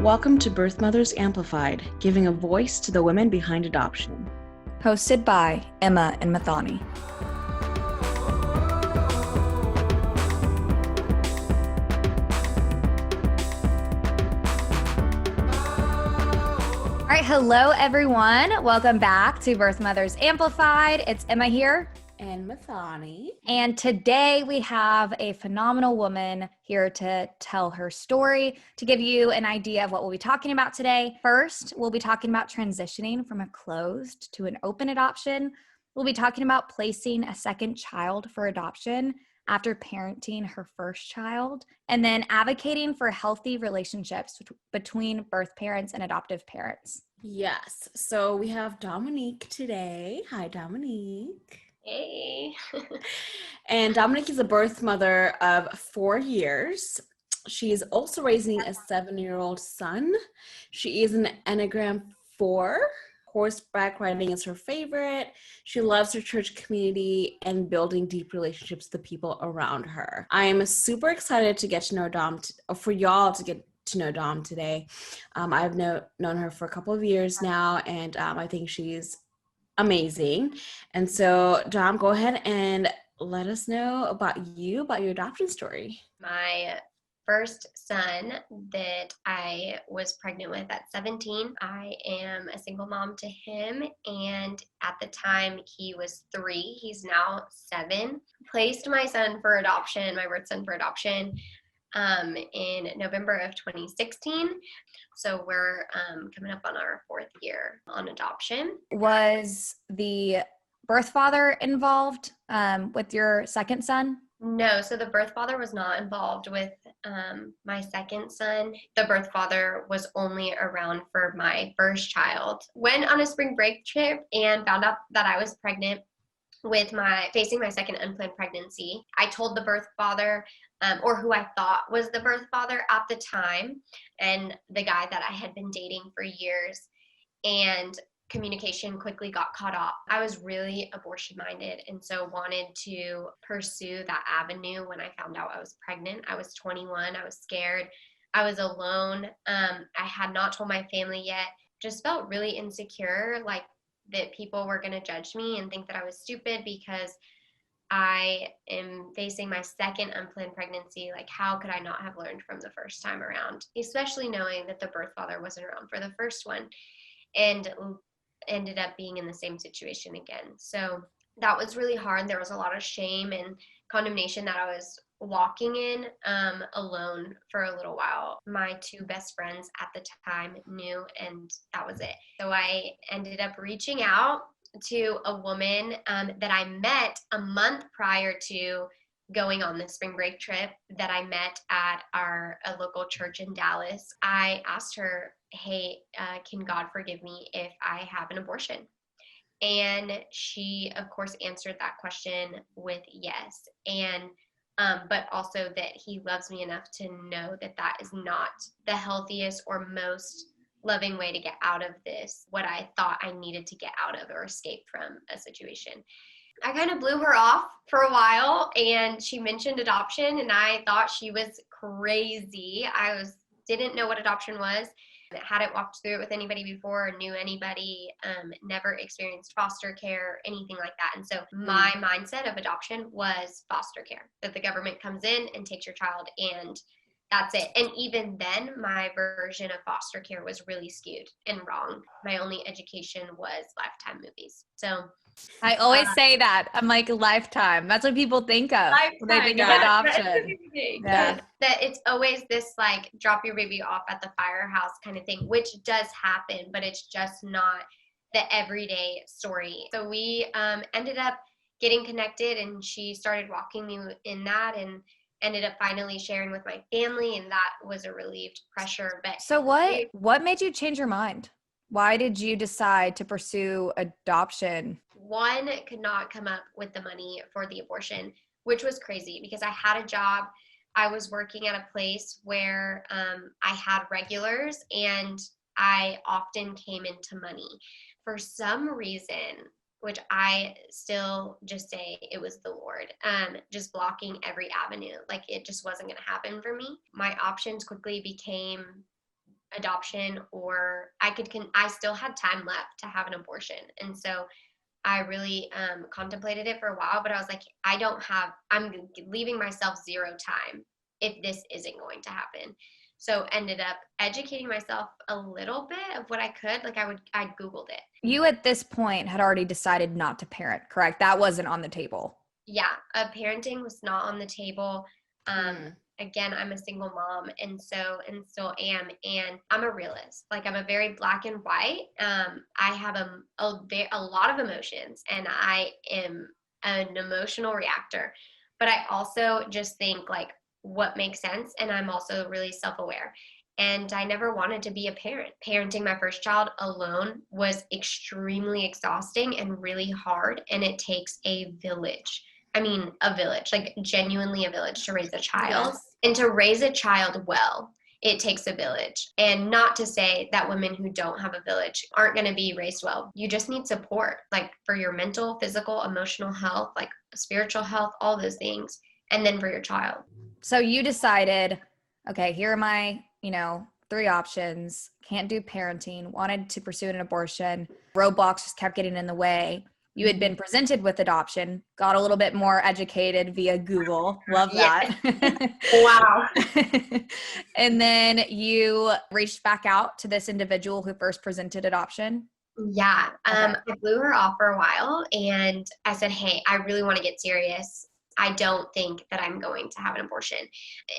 Welcome to Birth Mothers Amplified, giving a voice to the women behind adoption. Hosted by Emma and Muthoni. All right, hello everyone. Welcome back to Birth Mothers Amplified. It's Emma here. And Muthoni. And today we have a phenomenal woman here to tell her story, to give you an idea of what we'll be talking about today. First, we'll be talking about transitioning from a closed to an open adoption. We'll be talking about placing a second child for adoption after parenting her first child, and then advocating for healthy relationships between birth parents and adoptive parents. Yes, so we have Dominique today. Hi, Dominique. Hey. And Dominique is a birth mother of 4 years. She is also raising a 7-year-old son. She is an Enneagram 4. Horseback riding is her favorite. She loves her church community and building deep relationships with the people around her. I am super excited to get to know Dom, for y'all to get to know Dom today. I've known her for a couple of years now, and I think she's amazing. And so, Dom, go ahead and let us know about your adoption story. My first son that I was pregnant with at 17, I am a single mom to him. And at the time he was 3, he's now 7. Placed my son for adoption, my birth son for adoption, in November of 2016. So we're coming up on our 4th year on adoption. Was the birth father involved with your second son? No, so the birth father was not involved with my second son. The birth father was only around for my first child. Went on a spring break trip and found out that I was pregnant with facing my second unplanned pregnancy. I told the birth father, or who I thought was the birth father at the time, and the guy that I had been dating for years, and communication quickly got cut off. I was really abortion minded, and so wanted to pursue that avenue when I found out I was pregnant. I was 21, I was scared, I was alone. I had not told my family yet, just felt really insecure, like that people were going to judge me and think that I was stupid because I am facing my second unplanned pregnancy. Like, how could I not have learned from the first time around, especially knowing that the birth father wasn't around for the first one and ended up being in the same situation again. So that was really hard. There was a lot of shame and condemnation that I was walking in alone for a little while. My 2 best friends at the time knew, and that was it. So I ended up reaching out to a woman that I met a month prior to going on the spring break trip, that I met at a local church in Dallas. I asked her, hey, can God forgive me if I have an abortion? And she, of course, answered that question with yes. And but also that he loves me enough to know that that is not the healthiest or most loving way to get out of this, what I thought I needed to get out of or escape from a situation. I kind of blew her off for a while, and she mentioned adoption, and I thought she was crazy. Didn't know what adoption was. Hadn't walked through it with anybody before, knew anybody, never experienced foster care, anything like that. And so my mindset of adoption was foster care, that the government comes in and takes your child and that's it. And even then, my version of foster care was really skewed and wrong. My only education was Lifetime movies. So I always say that. I'm like, Lifetime. That's what people think of when they think of adoption. Yeah. That it's always this like drop your baby off at the firehouse kind of thing, which does happen, but it's just not the everyday story. So we ended up getting connected, and she started walking me in that, and ended up finally sharing with my family, and that was a relieved pressure. But so what made you change your mind? Why did you decide to pursue adoption? One, could not come up with the money for the abortion, which was crazy because I had a job. I was working at a place where I had regulars, and I often came into money. For some reason, which I still just say it was the Lord, just blocking every avenue. Like, it just wasn't going to happen for me. My options quickly became adoption, or I still had time left to have an abortion. And so I really contemplated it for a while, but I was like, I'm leaving myself zero time if this isn't going to happen. So ended up educating myself a little bit of what I could. Like I Googled it. You at this point had already decided not to parent, correct? That wasn't on the table. Yeah, parenting was not on the table. Again, I'm a single mom, and still am, and I'm a realist. Like, I'm a very black and white. I have a lot of emotions, and I am an emotional reactor. But I also just think like what makes sense, and I'm also really self-aware. And I never wanted to be a parent. Parenting my first child alone was extremely exhausting and really hard, and it takes a village. I mean, a village, like genuinely a village to raise a child. Yes. And to raise a child well, it takes a village. And not to say that women who don't have a village aren't going to be raised well. You just need support, like for your mental, physical, emotional health, like spiritual health, all those things. And then for your child. So you decided, okay, here are my, 3 options. Can't do parenting, wanted to pursue an abortion. Roadblocks just kept getting in the way. You had been presented with adoption, got a little bit more educated via Google. Love that. Wow. And then you reached back out to this individual who first presented adoption. Yeah. Okay. I blew her off for a while, and I said, hey, I really want to get serious. I don't think that I'm going to have an abortion.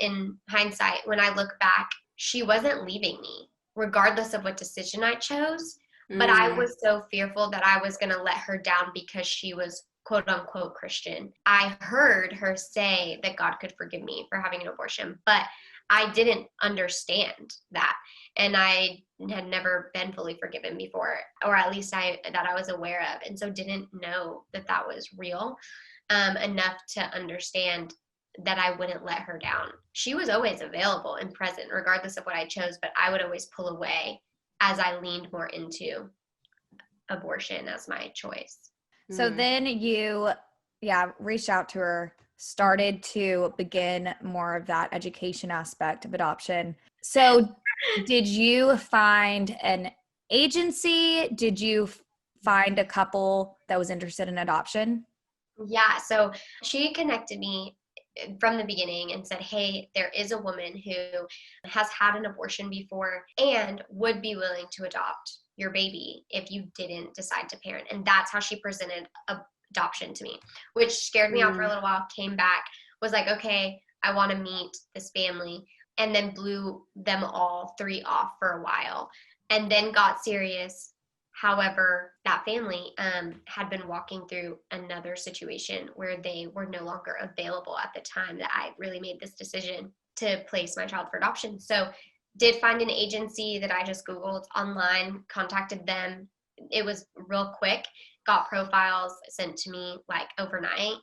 In hindsight, when I look back, she wasn't leaving me, regardless of what decision I chose. But I was so fearful that I was going to let her down because she was quote unquote Christian. I heard her say that God could forgive me for having an abortion, but I didn't understand that. And I had never been fully forgiven before, or at least that I was aware of. And so didn't know that that was real enough to understand that I wouldn't let her down. She was always available and present, regardless of what I chose, but I would always pull away as I leaned more into abortion as my choice. So then you, reached out to her, started to begin more of that education aspect of adoption. So did you find an agency? Did you find a couple that was interested in adoption? Yeah, so she connected me from the beginning and said, hey, there is a woman who has had an abortion before and would be willing to adopt your baby if you didn't decide to parent. And that's how she presented adoption to me, which scared me out for a little while, came back, was like, okay, I want to meet this family, and then blew them all 3 off for a while, and then got serious. However, that family had been walking through another situation where they were no longer available at the time that I really made this decision to place my child for adoption. So did find an agency that I just Googled online, contacted them. It was real quick, got profiles sent to me like overnight,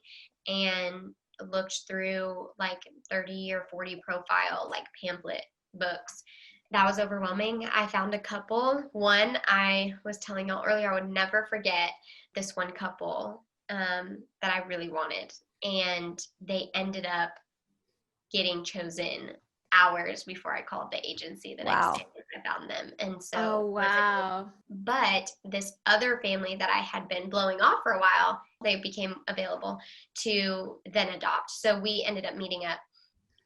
and looked through like 30 or 40 profile like pamphlet books. That was overwhelming. I found a couple. One, I was telling y'all earlier, I would never forget this one couple that I really wanted. And they ended up getting chosen hours before I called the agency the next day. I found them. And so, oh, wow. But this other family that I had been blowing off for a while, they became available to then adopt. So we ended up meeting up,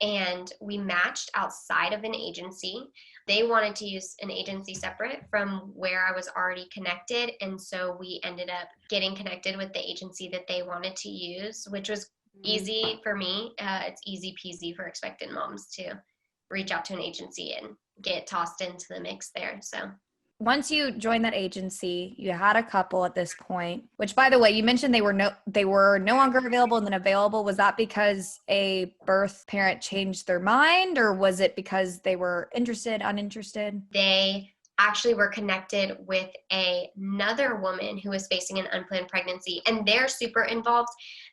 and we matched outside of an agency. They wanted to use an agency separate from where I was already connected. And so we ended up getting connected with the agency that they wanted to use, which was easy for me. It's easy peasy for expectant moms to reach out to an agency and get tossed into the mix there. So once you joined that agency, you had a couple at this point, which, by the way, you mentioned they were no longer available and then available. Was that because a birth parent changed their mind, or was it because they were interested, uninterested? They actually were connected with another woman who was facing an unplanned pregnancy, and they're super involved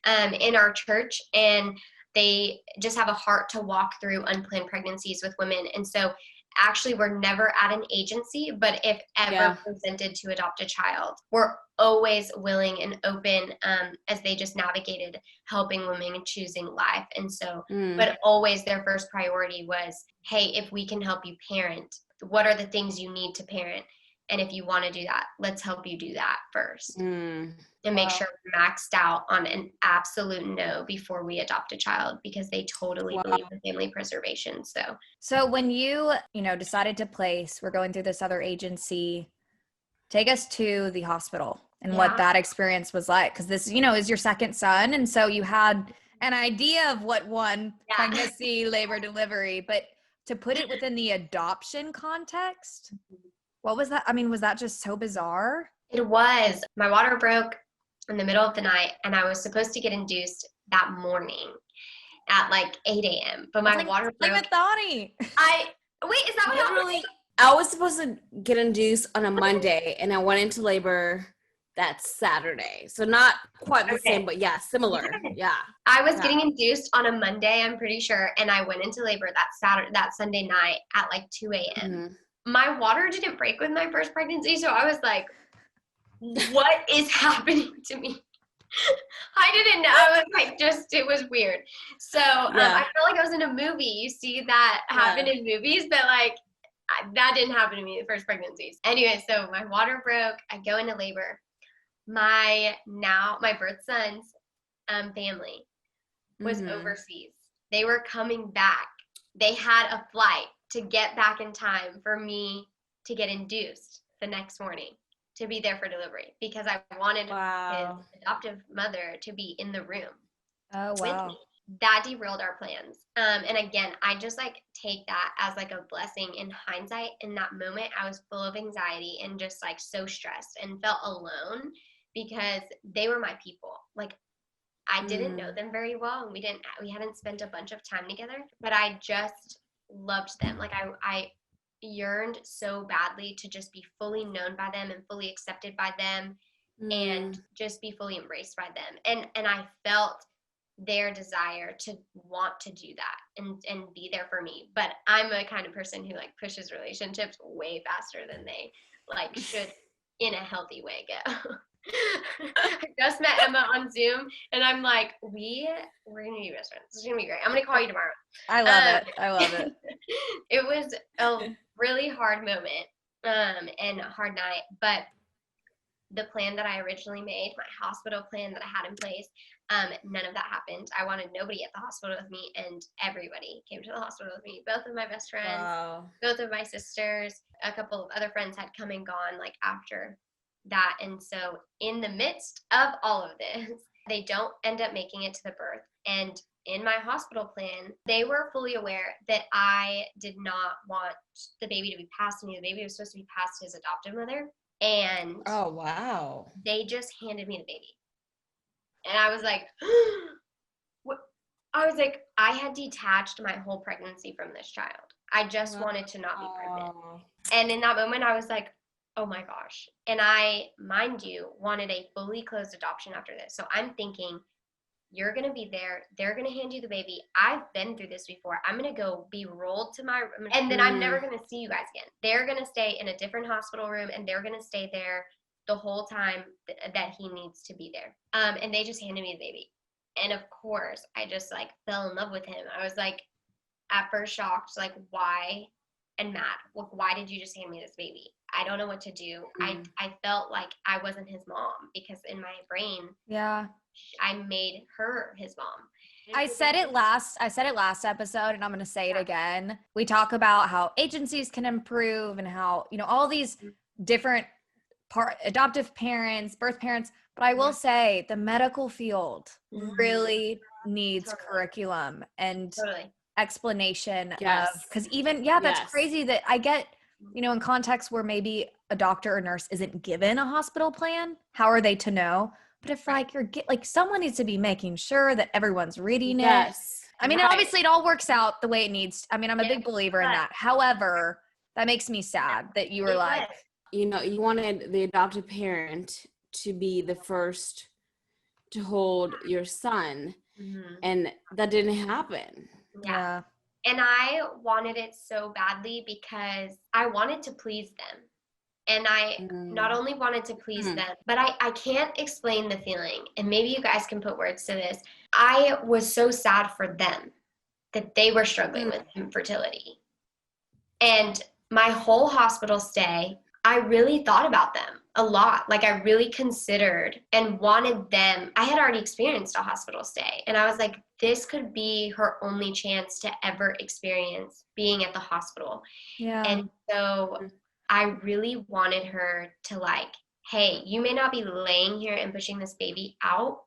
in our church, and they just have a heart to walk through unplanned pregnancies with women. And so actually we're never at an agency, but if ever presented to adopt a child, we're always willing and open as they just navigated helping women choosing life. And so, but always their first priority was, hey, if we can help you parent what are the things you need to parent? And if you want to do that, let's help you do that first. And make sure we're maxed out on an absolute no before we adopt a child, because they totally believe in family preservation. So when you decided to place, we're going through this other agency, take us to the hospital and what that experience was like. Because this, is your second son. And so you had an idea of what pregnancy, labor, delivery, but to put it within the adoption context, what was that? I mean, was that just so bizarre? It was. My water broke in the middle of the night, and I was supposed to get induced that morning at like 8 a.m. But my water broke. Like Muthoni. Wait, is that what happened? I was supposed to get induced on a Monday, and I went into labor that Saturday. So not quite the same, but similar. Yeah. I was getting induced on a Monday, I'm pretty sure, and I went into labor that Sunday night at like 2 a.m. My water didn't break with my first pregnancy, so I was like, what is happening to me? I didn't know. I was like, it was weird. So I felt like I was in a movie. You see that happen in movies, but like that didn't happen to me the first pregnancies. Anyway, so my water broke. I go into labor. My birth son's family was overseas. They were coming back. They had a flight to get back in time for me to get induced the next morning to be there for delivery, because I wanted his adoptive mother to be in the room with me. That derailed our plans. And again, I just like take that as like a blessing in hindsight. In that moment, I was full of anxiety and just like so stressed and felt alone, because they were my people. Like I didn't know them very well, and we hadn't spent a bunch of time together, but I just loved them. Like I yearned so badly to just be fully known by them and fully accepted by them and just be fully embraced by them. And I felt their desire to want to do that and be there for me. But I'm a kind of person who like pushes relationships way faster than they like should in a healthy way go. I just met Emma on Zoom, and I'm like, we're gonna be best friends. It's gonna be great. I'm gonna call you tomorrow. I love it. It was a really hard moment and a hard night, but the plan that I originally made, my hospital plan that I had in place, none of that happened. I wanted nobody at the hospital with me, and everybody came to the hospital with me. Both of my best friends, both of my sisters, a couple of other friends had come and gone like after that. And so in the midst of all of this, they don't end up making it to the birth. And in my hospital plan, they were fully aware that I did not want the baby to be passed to me. The baby was supposed to be passed to his adoptive mother. And they just handed me the baby. And I was like, what? I was like, I had detached my whole pregnancy from this child. I just wanted to not be pregnant. And in that moment, I was like, oh my gosh. And I, mind you, wanted a fully closed adoption after this. So I'm thinking, you're going to be there. They're going to hand you the baby. I've been through this before. I'm going to go be rolled to my room, and then I'm never going to see you guys again. They're going to stay in a different hospital room, and they're going to stay there the whole time that he needs to be there. And they just handed me the baby. And of course, I just like fell in love with him. I was like, at first shocked, like, why? And mad. Like, why did you just hand me this baby? I don't know what to do. I felt like I wasn't his mom, because in my brain, I made her his mom. I said it last episode, and I'm going to say it again. We talk about how agencies can improve and how, all these different adoptive parents, birth parents, but I will say the medical field really needs curriculum and explanation of, because even, that's crazy that I get, in contexts where maybe a doctor or nurse isn't given a hospital plan, how are they to know? But if someone needs to be making sure that everyone's reading it. I mean, obviously it all works out the way it needs. I mean, I'm a big believer in that. However, that makes me sad that you were like, you wanted the adoptive parent to be the first to hold your son, and that didn't happen. Yeah. And I wanted it so badly because I wanted to please them. And I not only wanted to please them, but I can't explain the feeling. And maybe you guys can put words to this. I was so sad for them that they were struggling with infertility. And my whole hospital stay, I really thought about them a lot. Like I really considered and wanted them. I had already experienced a hospital stay, and I was like, this could be her only chance to ever experience being at the hospital. Yeah. And so I really wanted her to like, hey, you may not be laying here and pushing this baby out,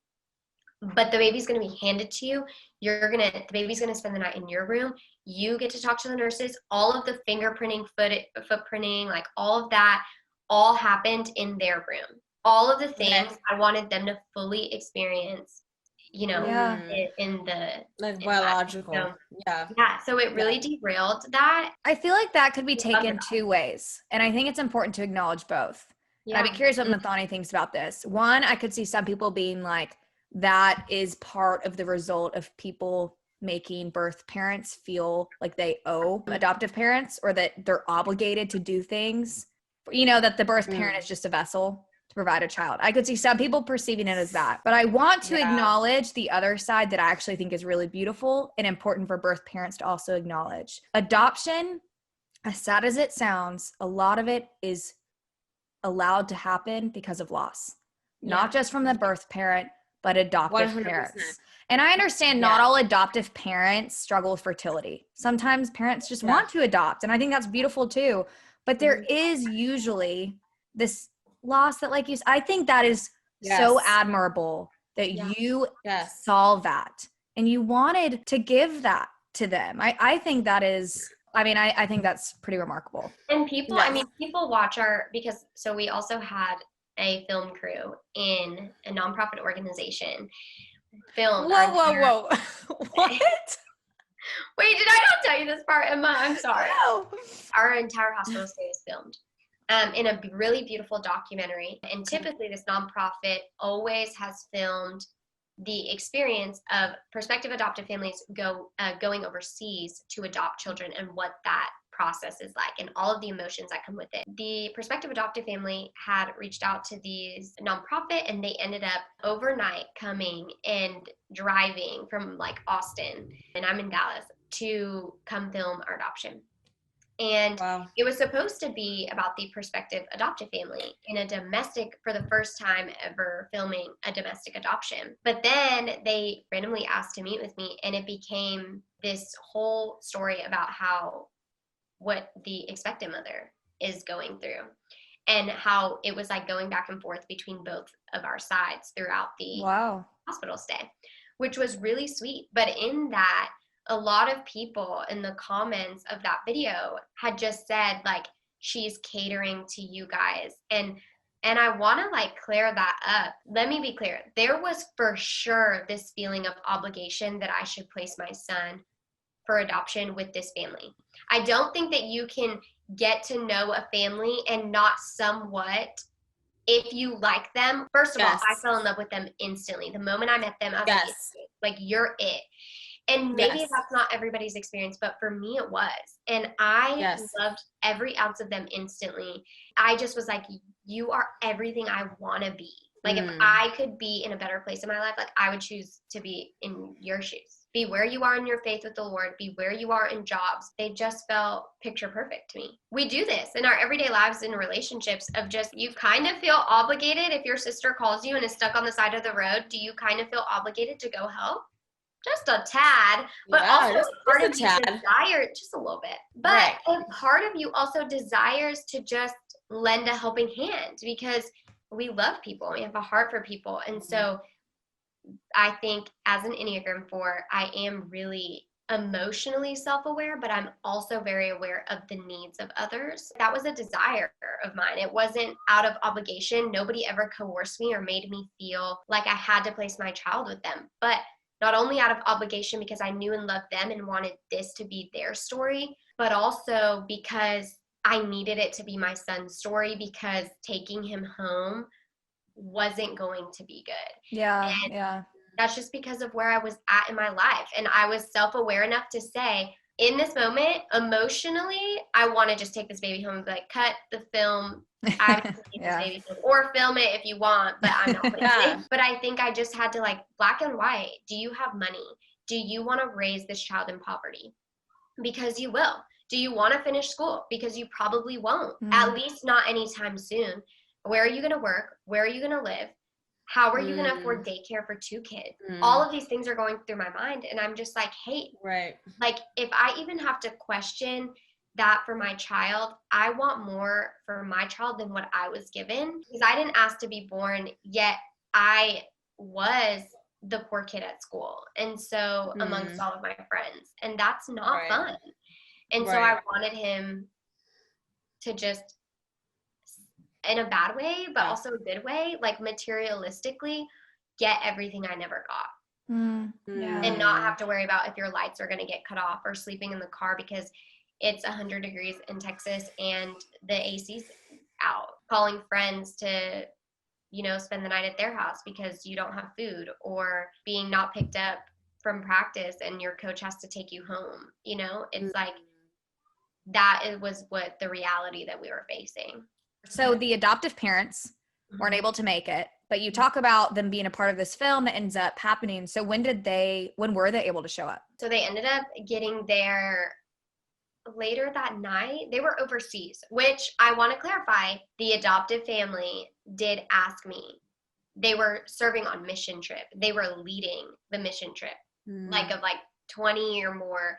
but the baby's going to be handed to you. The baby's going to spend the night in your room. You get to talk to the nurses. All of the fingerprinting, footprinting, like all of that, all happened in their room. All of the things I wanted them to fully experience, you know, Yeah. in the Like biological. So, yeah. yeah. So it really derailed that. I feel like that could be taken that. two ways. And I think it's important to acknowledge both. Yeah. And I'd be curious what Muthoni thinks about this. One, I could see some people being like, that is part of the result of people making birth parents feel like they owe adoptive parents, or that they're obligated to do things, you know, that the birth parent is just a vessel to provide a child. I could see some people perceiving it as that, but I want to acknowledge the other side that I actually think is really beautiful and important for birth parents to also acknowledge. Adoption, as sad as it sounds, a lot of it is allowed to happen because of loss, not just from the birth parent, but adoptive 100%. parents. And I understand not all adoptive parents struggle with fertility. Sometimes parents just want to adopt, and I think that's beautiful too. But there is usually this loss that, like you, I think that is so admirable that you saw that and you wanted to give that to them. I think that is, I think that's pretty remarkable. And people, people watch so we also had a film crew in a nonprofit organization. Filmed. Whoa. What? Wait, did I not tell you this part, Emma? I'm sorry. No. Our entire hospital stay is filmed in a really beautiful documentary. And typically this nonprofit always has filmed the experience of prospective adoptive families going overseas to adopt children and what that process is like and all of the emotions that come with it. The prospective adoptive family had reached out to these nonprofit, and they ended up overnight coming and driving from like Austin, and I'm in Dallas, to come film our adoption. And it was supposed to be about the prospective adoptive family in a domestic, for the first time ever filming a domestic adoption. But then they randomly asked to meet with me, and it became this whole story about what the expectant mother is going through, and how it was like going back and forth between both of our sides throughout the hospital stay, which was really sweet. But in that, a lot of people in the comments of that video had just said, like, she's catering to you guys. And I want to like clear that up. Let me be clear. There was for sure this feeling of obligation that I should place my son for adoption with this family. I don't think that you can get to know a family and not somewhat, if you like them. First of all, I fell in love with them instantly. The moment I met them, I was like, you're it. And maybe that's not everybody's experience, but for me it was. And I loved every ounce of them instantly. I just was like, you are everything I want to be. Like if I could be in a better place in my life, like I would choose to be in your shoes. Be where you are in your faith with the Lord. Be where you are in jobs. They just felt picture perfect to me. We do this in our everyday lives and relationships of just, you kind of feel obligated. If your sister calls you and is stuck on the side of the road, do you kind of feel obligated to go help? Just a tad, but also part of you desire just a little bit. But a part of you also desires to just lend a helping hand, because we love people. We have a heart for people. And so I think as an Enneagram 4, I am really emotionally self-aware, but I'm also very aware of the needs of others. That was a desire of mine. It wasn't out of obligation. Nobody ever coerced me or made me feel like I had to place my child with them. But not only out of obligation because I knew and loved them and wanted this to be their story, but also because I needed it to be my son's story, because taking him home wasn't going to be good. And that's just because of where I was at in my life. And I was self-aware enough to say, in this moment, emotionally, I want to just take this baby home and be like, cut the film. I'm taking this baby home. Or film it if you want, but I'm not putting it. But I think I just had to, like, black and white. Do you have money? Do you want to raise this child in poverty? Because you will. Do you want to finish school? Because you probably won't, at least not anytime soon. Where are you going to work? Where are you going to live? How are you going to afford daycare for 2 kids? All of these things are going through my mind. And I'm just like, hey, like if I even have to question that for my child, I want more for my child than what I was given, because I didn't ask to be born, yet I was the poor kid at school. And so amongst all of my friends, and that's not fun. And so I wanted him to just, in a bad way, but also a good way, like materialistically get everything I never got. And not have to worry about if your lights are going to get cut off or sleeping in the car because it's 100 degrees in Texas and the AC's out. Calling friends to, you know, spend the night at their house because you don't have food, or being not picked up from practice and your coach has to take you home. You know, it's like that was what the reality that we were facing. So the adoptive parents weren't able to make it, but you talk about them being a part of this film that ends up happening. So when were they able to show up? So they ended up getting there later that night. They were overseas, which I want to clarify, the adoptive family did ask me. They were serving on mission trip. They were leading the mission trip, of 20 or more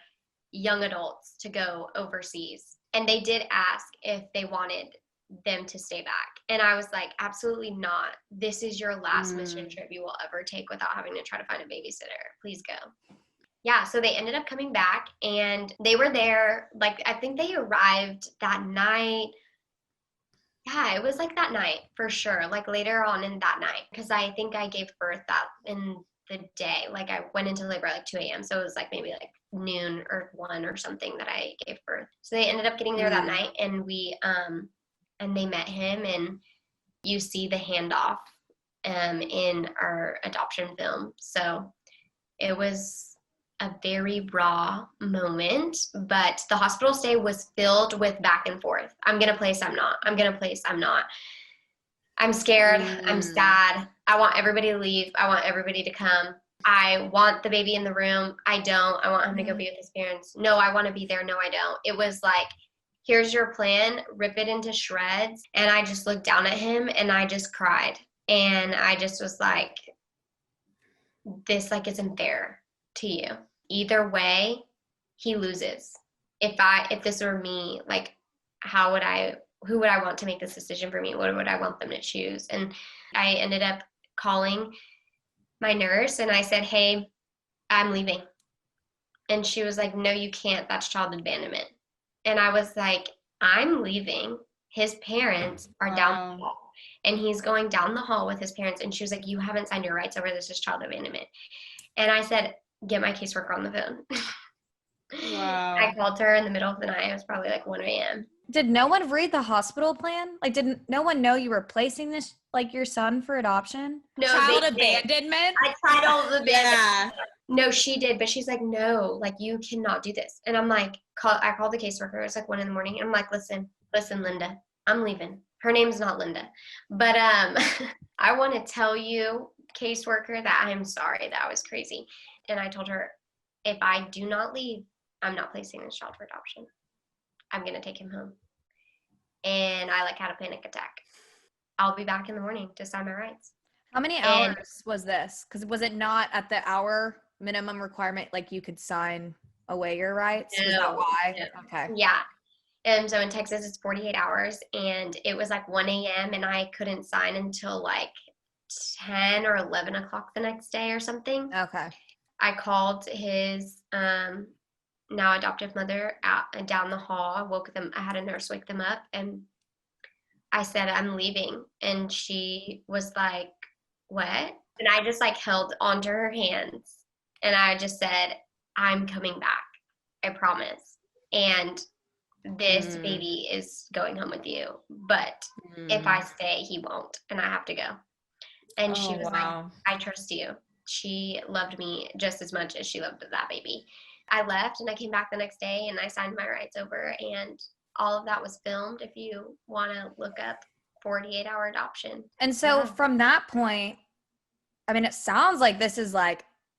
young adults to go overseas. And they did ask if they wanted them to stay back. And I was like, absolutely not. This is your last mission trip you will ever take without having to try to find a babysitter. Please go. Yeah, so they ended up coming back and they were there. Like, I think they arrived that night. Yeah, it was like that night for sure. Like later on in that night, because I think I gave birth that in the day. Like I went into labor at like 2 a.m. So it was like maybe like noon or 1 or something that I gave birth. So they ended up getting there that night, and we and they met him, and you see the handoff in our adoption film. So it was a very raw moment, but the hospital stay was filled with back and forth. I'm going to place, I'm not. I'm going to place, I'm not. I'm scared. I'm sad. I want everybody to leave. I want everybody to come. I want the baby in the room. I don't. I want him to go be with his parents. No, I want to be there. No, I don't. It was like, here's your plan, rip it into shreds. And I just looked down at him and I just cried. And I just was like, this like isn't fair to you. Either way, he loses. If this were me, like who would I want to make this decision for me? What would I want them to choose? And I ended up calling my nurse and I said, hey, I'm leaving. And she was like, no, you can't. That's child abandonment. And I was like, I'm leaving. His parents are down the hall. And he's going down the hall with his parents. And she was like, you haven't signed your rights over. This is child abandonment. And I said, get my caseworker on the phone. Wow. I called her in the middle of the night. It was probably like 1 a.m. Did no one read the hospital plan? Like, didn't no one know you were placing this, like, your son for adoption? No, Child abandonment? I tried all of the abandonment. Yeah. No, she did, but she's like, no, like, you cannot do this. And I'm like, I called the caseworker. It's like 1 a.m. and I'm like, listen, Linda, I'm leaving. Her name's not Linda. But I want to tell you, caseworker, that I am sorry that I was crazy. And I told her, if I do not leave, I'm not placing this child for adoption. I'm going to take him home. And I had a panic attack. I'll be back in the morning to sign my rights. How many hours was this? Because was it not at the hour minimum requirement, like you could sign away your rights? No, was that why? No. Okay. Yeah. And so in Texas, it's 48 hours. And it was like 1 a.m. and I couldn't sign until like 10 or 11 o'clock the next day or something. Okay. I called his now adoptive mother out down the hall. I woke them. I had a nurse wake them up, and I said, I'm leaving. And she was like, what? And I just held onto her hands, and I just said, I'm coming back. I promise. And this baby is going home with you. But if I stay, he won't, and I have to go. And she was like, I trust you. She loved me just as much as she loved that baby. I left and I came back the next day and I signed my rights over, and all of that was filmed if you want to look up 48-hour adoption. And so from that point, I mean, it sounds like this is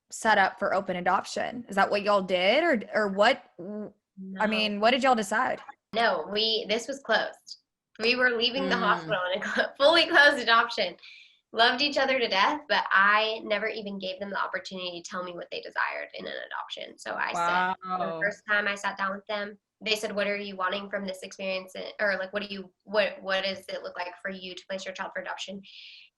set up for open adoption. Is that what y'all did, or what No. I mean, what did y'all decide? No, this was closed. We were leaving the Mm. hospital in a fully closed adoption. Loved each other to death, but I never even gave them the opportunity to tell me what they desired in an adoption. So I said, the first time I sat down with them, they said, "What are you wanting from this experience?" Or like, what does it look like for you to place your child for adoption?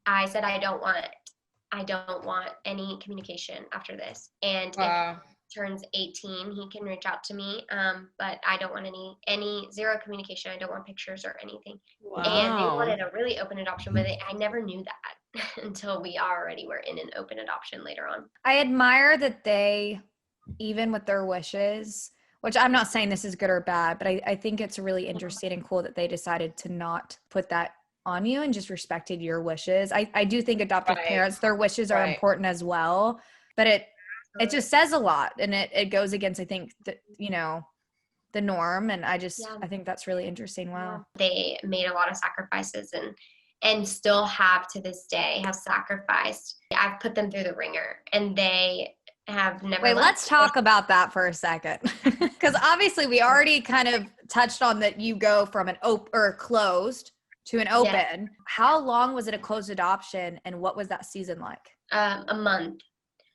I said, I don't want any communication after this. And if turns 18, he can reach out to me, but I don't want any zero communication. I don't want pictures or anything. Wow. And they wanted a really open adoption, but I never knew that until we already were in an open adoption later on. I admire that they, even with their wishes, which I'm not saying this is good or bad, but I think it's really interesting and cool that they decided to not put that on you and just respected your wishes. I do think adoptive parents, their wishes are important as well, but it just says a lot, and it goes against, I think, the norm. And I think that's really interesting. Wow. They made a lot of sacrifices and still have to this day have sacrificed. I've put them through the ringer, and they have never. Wait, let's talk about that for a second. Because obviously we already kind of touched on that you go from an closed to an open. Yeah. How long was it a closed adoption, and what was that season like? A month.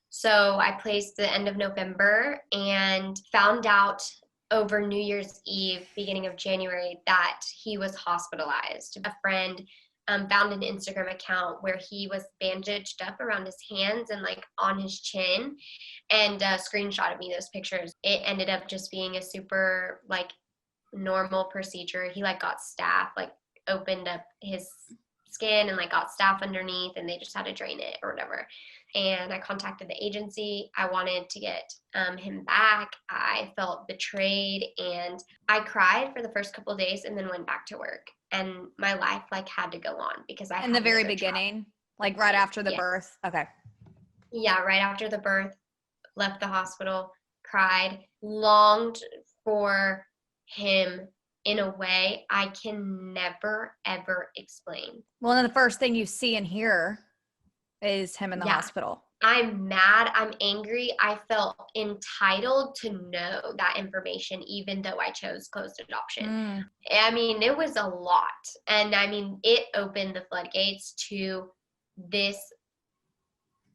So I placed the end of November and found out over New Year's Eve, beginning of January, that he was hospitalized. A friend found an Instagram account where he was bandaged up around his hands and like on his chin, and screenshotted me those pictures. It ended up just being a super like normal procedure. He like got staph, like opened up his skin and like got staph underneath, and they just had to drain it or whatever. And I contacted the agency. I wanted to get him back. I felt betrayed, and I cried for the first couple of days and then went back to work. And my life like had to go on because I in the very beginning, like right after the birth. Okay. Yeah, right after the birth, left the hospital, cried, longed for him in a way I can never, ever explain. Well, then the first thing you see and hear is him in the hospital. I'm mad. I'm angry. I felt entitled to know that information, even though I chose closed adoption. I mean, it was a lot. And I mean, it opened the floodgates to this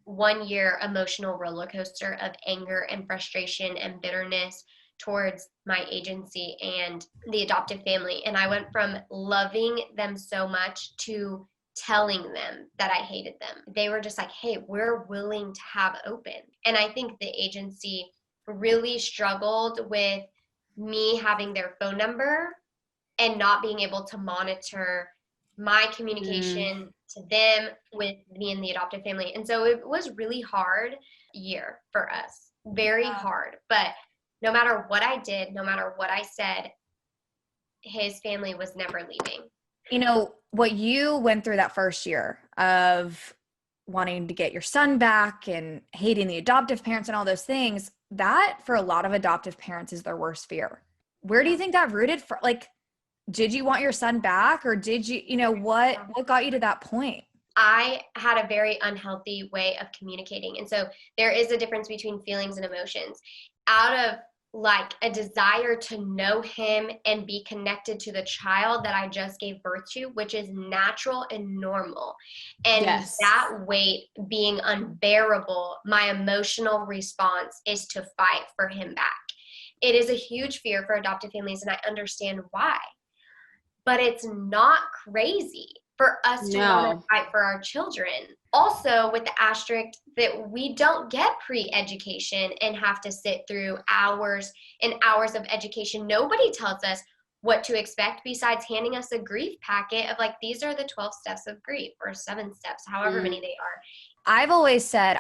1 year emotional roller coaster of anger and frustration and bitterness towards my agency and the adoptive family. And I went from loving them so much to telling them that I hated them. They were just like, hey, we're willing to have open. And I think the agency really struggled with me having their phone number and not being able to monitor my communication to them with me and the adoptive family. And so it was really hard year for us, very hard. But no matter what I did, no matter what I said, his family was never leaving. You know, what you went through that first year of wanting to get your son back and hating the adoptive parents and all those things, that for a lot of adoptive parents is their worst fear. Where do you think that rooted from? Like, did you want your son back, or did you, what got you to that point? I had a very unhealthy way of communicating. And so there is a difference between feelings and emotions. Out of like a desire to know him and be connected to the child that I just gave birth to, which is natural and normal. And that weight being unbearable, my emotional response is to fight for him back. It is a huge fear for adoptive families, and I understand why. But it's not crazy for us to want to fight for our children. Also, with the asterisk that we don't get pre-education and have to sit through hours and hours of education. Nobody tells us what to expect besides handing us a grief packet of like, these are the 12 steps of grief, or 7 steps, however many they are. I've always said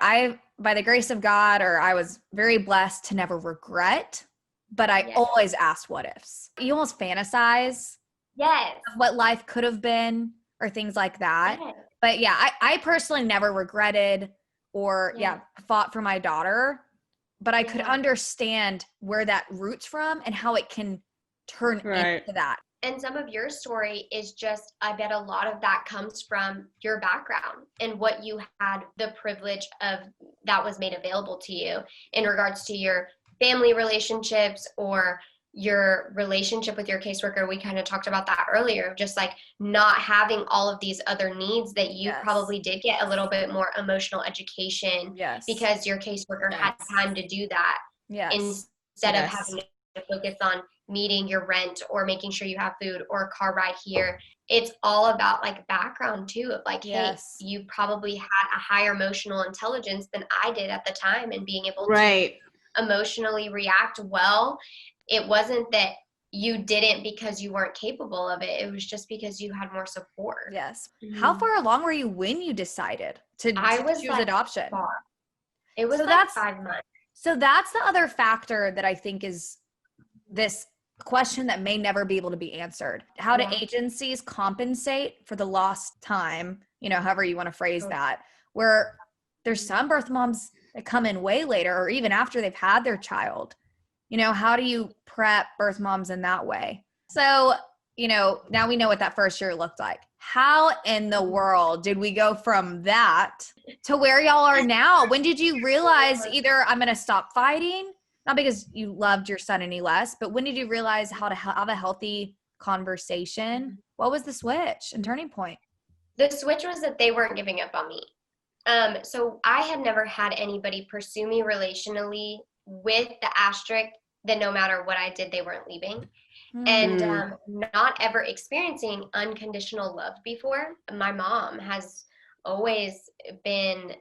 by the grace of God, or I was very blessed to never regret, but I always asked what ifs. You almost fantasize what life could have been or things like that. Yes. But yeah, I personally never regretted or fought for my daughter, but I could understand where that roots from and how it can turn into that. And some of your story is just, I bet a lot of that comes from your background and what you had the privilege of that was made available to you in regards to your family relationships or your relationship with your caseworker, we kind of talked about that earlier, just like not having all of these other needs that you probably did get a little bit more emotional education because your caseworker had time to do that instead of having to focus on meeting your rent or making sure you have food or a car ride here. It's all about like background too, of like, hey, you probably had a higher emotional intelligence than I did at the time, and being able to emotionally react well. It wasn't that you didn't because you weren't capable of it. It was just because you had more support. How far along were you when you decided to choose adoption? It was like 5 months. So that's the other factor that I think is this question that may never be able to be answered. How do agencies compensate for the lost time, however you want to phrase that, where there's some birth moms that come in way later or even after they've had their child. How do you prep birth moms in that way? So, now we know what that first year looked like. How in the world did we go from that to where y'all are now? When did you realize either I'm going to stop fighting, not because you loved your son any less, but when did you realize how to have a healthy conversation? What was the switch and turning point? The switch was that they weren't giving up on me. So I had never had anybody pursue me relationally with the asterisk that no matter what I did, they weren't leaving. And not ever experiencing unconditional love before. My mom has always been,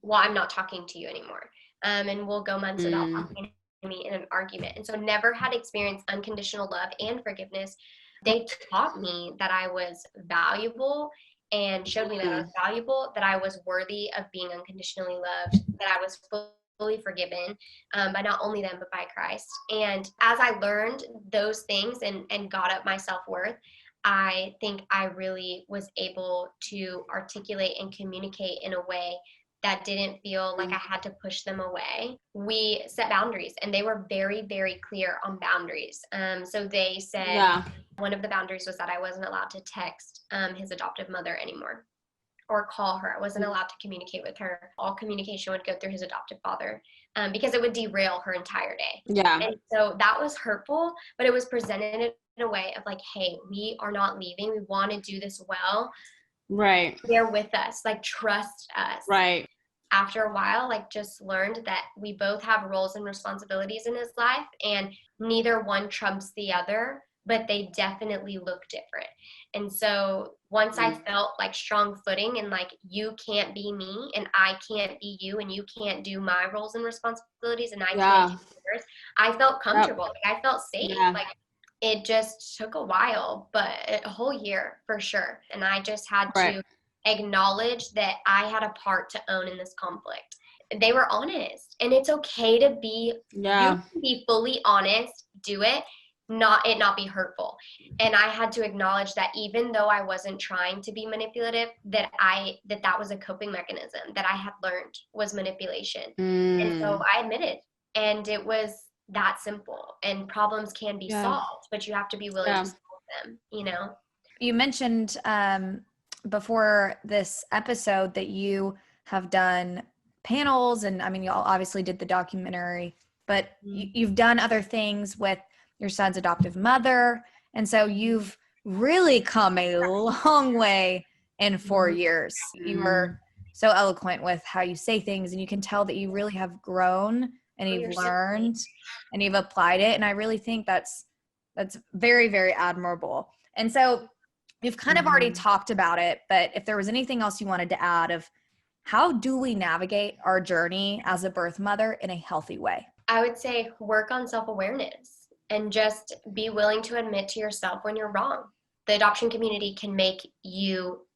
well, I'm not talking to you anymore. And we'll go months without talking to me in an argument. And so never had experienced unconditional love and forgiveness. They taught me that I was valuable and showed me that I was valuable, that I was worthy of being unconditionally loved, that I was fully forgiven by not only them, but by Christ. And as I learned those things and got up my self-worth, I think I really was able to articulate and communicate in a way that didn't feel like I had to push them away. We set boundaries, and they were very, very clear on boundaries. So they said one of the boundaries was that I wasn't allowed to text his adoptive mother anymore or call her. I wasn't allowed to communicate with her. All communication would go through his adoptive father because it would derail her entire day. And so that was hurtful, but it was presented in a way of like, hey, we are not leaving. We want to do this well. They're with us. Like, trust us. After a while, like, just learned that we both have roles and responsibilities in his life, and neither one trumps the other, but they definitely look different. And so once I felt like strong footing and like, you can't be me and I can't be you, and you can't do my roles and responsibilities and I can't do yours, I felt comfortable. Like, I felt safe. Like, it just took a while, but a whole year for sure. And I just had to acknowledge that I had a part to own in this conflict. They were honest, and it's okay to be, you can be fully honest, do it, not be hurtful. And I had to acknowledge that even though I wasn't trying to be manipulative, that was a coping mechanism that I had learned was manipulation. And so I admitted, and it was that simple. And problems can be solved, but you have to be willing to solve them, You mentioned before this episode that you have done panels, and I mean, you all obviously did the documentary, but you've done other things with your son's adoptive mother. And so you've really come a long way in 4 years. You were so eloquent with how you say things, and you can tell that you really have grown and you've learned and you've applied it. And I really think that's very, very admirable. And so you've kind of already talked about it, but if there was anything else you wanted to add of how do we navigate our journey as a birth mother in a healthy way? I would say work on self-awareness and just be willing to admit to yourself when you're wrong. The adoption community can make you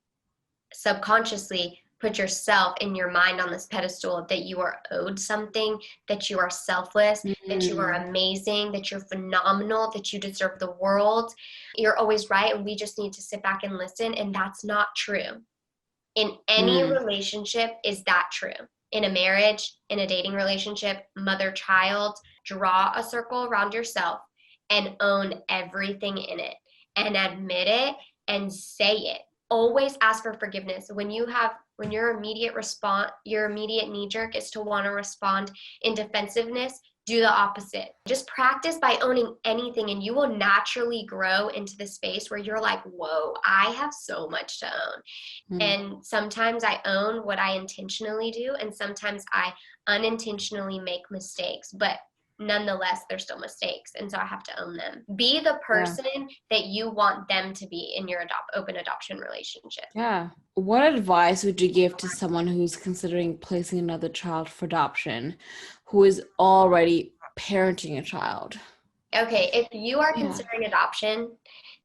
subconsciously put yourself in your mind on this pedestal that you are owed something, that you are selfless, that you are amazing, that you're phenomenal, that you deserve the world. You're always right, and we just need to sit back and listen, and that's not true. In any relationship, is that true? In a marriage, in a dating relationship, mother-child, draw a circle around yourself and own everything in it and admit it and say it. Always ask for forgiveness. When your immediate response, your immediate knee jerk is to want to respond in defensiveness, do the opposite. Just practice by owning anything, and you will naturally grow into the space where you're like, whoa, I have so much to own. And sometimes I own what I intentionally do, and sometimes I unintentionally make mistakes, but nonetheless, they're still mistakes. And so I have to own them. Be the person that you want them to be in your open adoption relationship. Yeah. What advice would you give to someone who's considering placing another child for adoption, who is already parenting a child? Okay, if you are considering adoption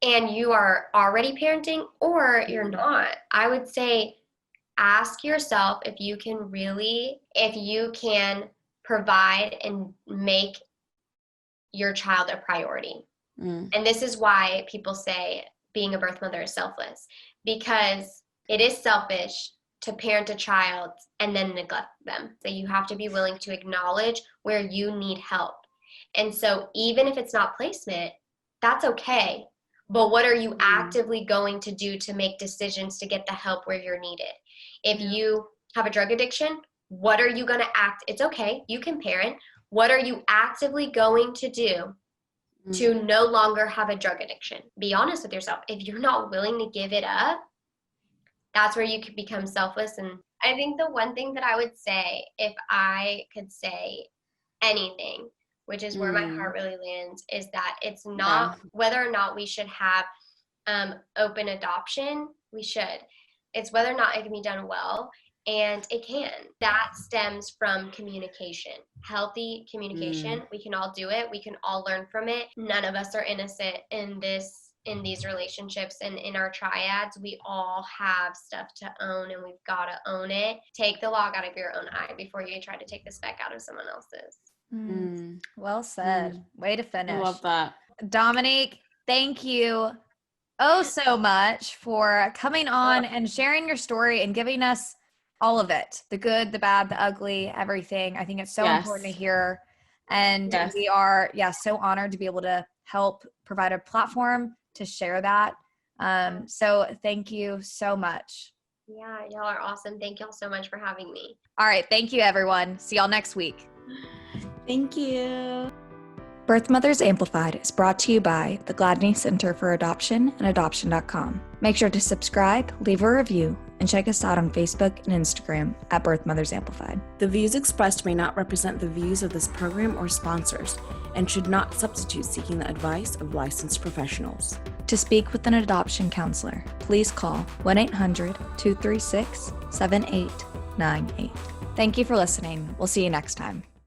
and you are already parenting or you're not, I would say ask yourself if you can provide and make your child a priority. And this is why people say being a birth mother is selfless, because it is selfish to parent a child and then neglect them. So you have to be willing to acknowledge where you need help. And so even if it's not placement, that's okay. But what are you actively going to do to make decisions to get the help where you're needed? If you have a drug addiction, what are you going to it's okay, you can parent. What are you actively going to do to no longer have a drug addiction? Be honest with yourself. If you're not willing to give it up, that's where you could become selfless. And I think the one thing that I would say, if I could say anything, which is where my heart really lands, is that it's not whether or not we should have open adoption. We should. It's whether or not it can be done well. And it can. That stems from communication, healthy communication. We can all do it. We can all learn from it. None of us are innocent in these relationships and in our triads. We all have stuff to own, and we've got to own it. Take the log out of your own eye before you try to take the speck out of someone else's. Well said. Way to finish. I love that. Dominique, thank you so much for coming on and sharing your story and giving us all of it, the good, the bad, the ugly, everything. I think it's so important to hear. And we are, so honored to be able to help provide a platform to share that. So thank you so much. Yeah, y'all are awesome. Thank y'all so much for having me. All right. Thank you, everyone. See y'all next week. Thank you. Birth Mothers Amplified is brought to you by the Gladney Center for Adoption and adoption.com. Make sure to subscribe, leave a review, and check us out on Facebook and Instagram at Birth Mothers Amplified. The views expressed may not represent the views of this program or sponsors and should not substitute seeking the advice of licensed professionals. To speak with an adoption counselor, please call 1-800-236-7898. Thank you for listening. We'll see you next time.